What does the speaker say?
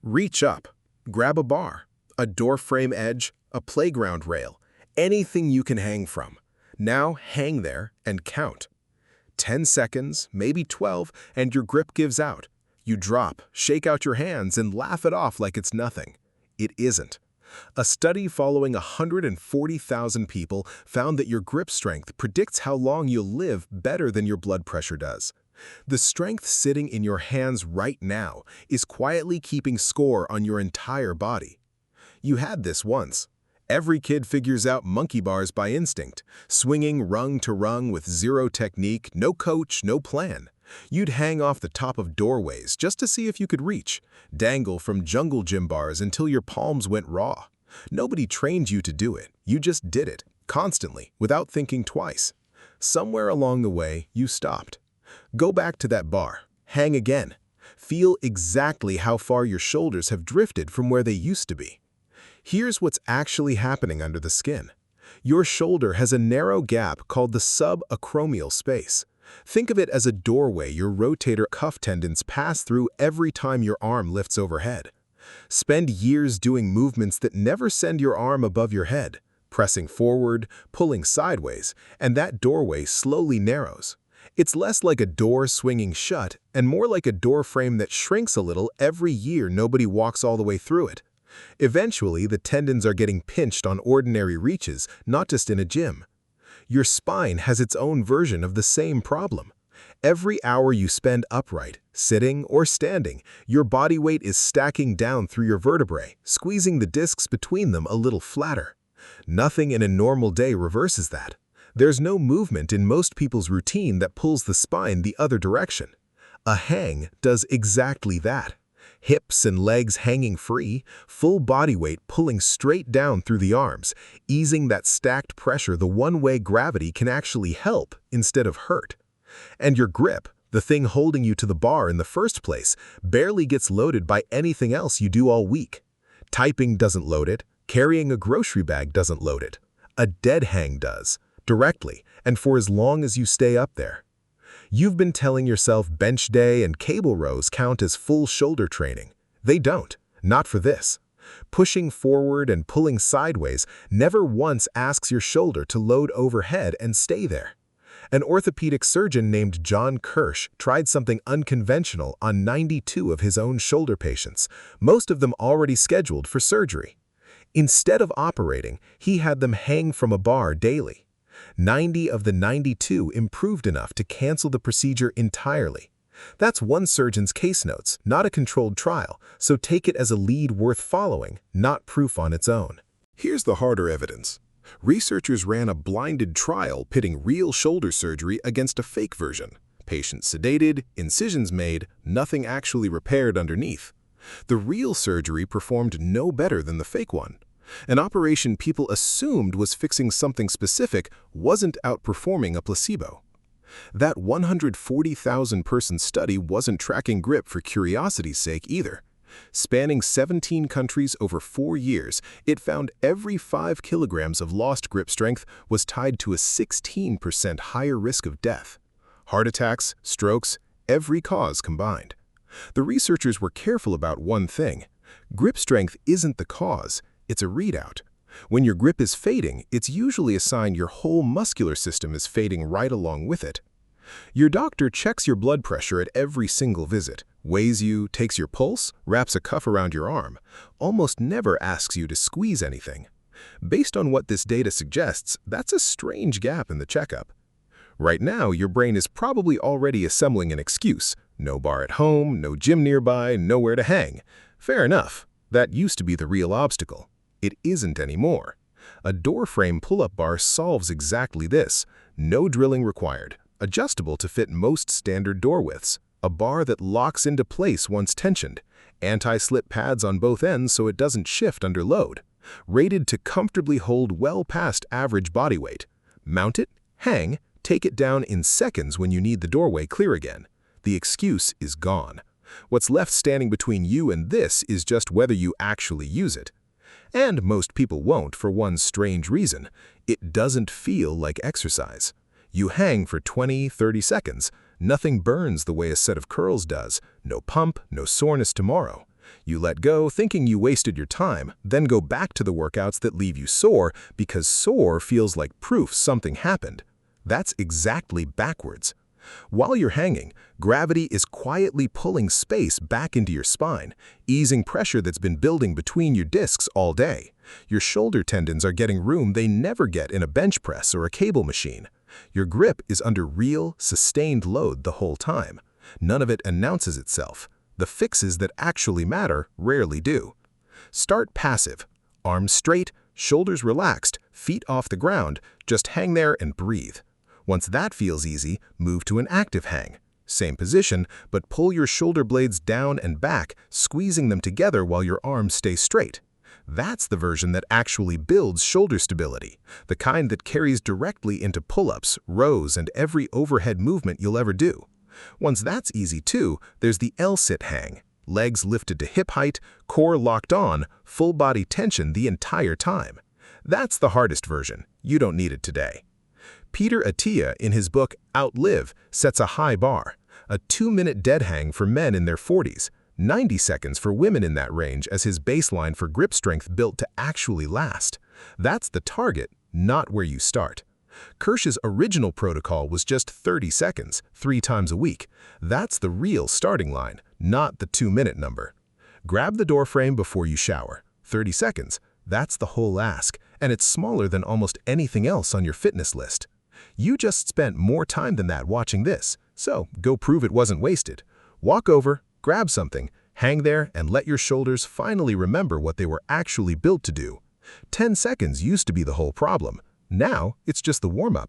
Reach up, grab a bar, a door frame edge, a playground rail, anything you can hang from. Now hang there and count. 10 seconds, maybe 12, and your grip gives out. You drop, shake out your hands, and laugh it off like it's nothing. It isn't. A study following 140,000 people found that your grip strength predicts how long you'll live better than your blood pressure does. The strength sitting in your hands right now is quietly keeping score on your entire body. You had this once. Every kid figures out monkey bars by instinct, swinging rung to rung with zero technique, no coach, no plan. You'd hang off the top of doorways just to see if you could reach, dangle from jungle gym bars until your palms went raw. Nobody trained you to do it. You just did it, constantly, without thinking twice. Somewhere along the way, you stopped. Go back to that bar. Hang again. Feel exactly how far your shoulders have drifted from where they used to be. Here's what's actually happening under the skin. Your shoulder has a narrow gap called the subacromial space. Think of it as a doorway your rotator cuff tendons pass through every time your arm lifts overhead. Spend years doing movements that never send your arm above your head, pressing forward, pulling sideways, and that doorway slowly narrows. It's less like a door swinging shut and more like a door frame that shrinks a little every year nobody walks all the way through it. Eventually, the tendons are getting pinched on ordinary reaches, not just in a gym. Your spine has its own version of the same problem. Every hour you spend upright, sitting, or standing, your body weight is stacking down through your vertebrae, squeezing the discs between them a little flatter. Nothing in a normal day reverses that. There's no movement in most people's routine that pulls the spine the other direction. A hang does exactly that. Hips and legs hanging free, full body weight pulling straight down through the arms, easing that stacked pressure the one-way gravity can actually help instead of hurt. And your grip, the thing holding you to the bar in the first place, barely gets loaded by anything else you do all week. Typing doesn't load it, carrying a grocery bag doesn't load it. A dead hang does, directly, and for as long as you stay up there. You've been telling yourself bench day and cable rows count as full shoulder training. They don't, not for this. Pushing forward and pulling sideways never once asks your shoulder to load overhead and stay there. An orthopedic surgeon named John Kirsch tried something unconventional on 92 of his own shoulder patients, most of them already scheduled for surgery. Instead of operating, he had them hang from a bar daily. 90 of the 92 improved enough to cancel the procedure entirely. That's one surgeon's case notes, not a controlled trial, so take it as a lead worth following, not proof on its own. Here's the harder evidence. Researchers ran a blinded trial pitting real shoulder surgery against a fake version. Patients sedated, incisions made, nothing actually repaired underneath. The real surgery performed no better than the fake one. An operation people assumed was fixing something specific wasn't outperforming a placebo. That 140,000-person study wasn't tracking grip for curiosity's sake either. Spanning 17 countries over 4 years, it found every 5 kilograms of lost grip strength was tied to a 16% higher risk of death. Heart attacks, strokes, every cause combined. The researchers were careful about one thing. Grip strength isn't the cause. It's a readout. When your grip is fading, it's usually a sign your whole muscular system is fading right along with it. Your doctor checks your blood pressure at every single visit, weighs you, takes your pulse, wraps a cuff around your arm, almost never asks you to squeeze anything. Based on what this data suggests, that's a strange gap in the checkup. Right now, your brain is probably already assembling an excuse. No bar at home, no gym nearby, nowhere to hang. Fair enough. That used to be the real obstacle. It isn't anymore. A door frame pull-up bar solves exactly this. No drilling required. Adjustable to fit most standard door widths. A bar that locks into place once tensioned. Anti-slip pads on both ends so it doesn't shift under load. Rated to comfortably hold well past average body weight. Mount it, hang, take it down in seconds when you need the doorway clear again. The excuse is gone. What's left standing between you and this is just whether you actually use it. And most people won't for one strange reason. It doesn't feel like exercise. You hang for 20-30 seconds. Nothing burns the way a set of curls does. No pump, no soreness tomorrow. You let go thinking you wasted your time, then go back to the workouts that leave you sore because sore feels like proof something happened. That's exactly backwards. While you're hanging, gravity is quietly pulling space back into your spine, easing pressure that's been building between your discs all day. Your shoulder tendons are getting room they never get in a bench press or a cable machine. Your grip is under real, sustained load the whole time. None of it announces itself. The fixes that actually matter rarely do. Start passive. Arms straight, shoulders relaxed, feet off the ground, just hang there and breathe. Once that feels easy, move to an active hang. Same position, but pull your shoulder blades down and back, squeezing them together while your arms stay straight. That's the version that actually builds shoulder stability, the kind that carries directly into pull-ups, rows, and every overhead movement you'll ever do. Once that's easy too, there's the L-sit hang. Legs lifted to hip height, core locked on, full body tension the entire time. That's the hardest version. You don't need it today. Peter Attia, in his book Outlive, sets a high bar. A 2-minute dead hang for men in their 40s, 90 seconds for women in that range as his baseline for grip strength built to actually last. That's the target, not where you start. Kirsch's original protocol was just 30 seconds, 3 times a week. That's the real starting line, not the 2-minute number. Grab the door frame before you shower. 30 seconds, that's the whole ask, and it's smaller than almost anything else on your fitness list. You just spent more time than that watching this, so go prove it wasn't wasted. Walk over, grab something, hang there, and let your shoulders finally remember what they were actually built to do. 10 seconds used to be the whole problem. Now, it's just the warm-up.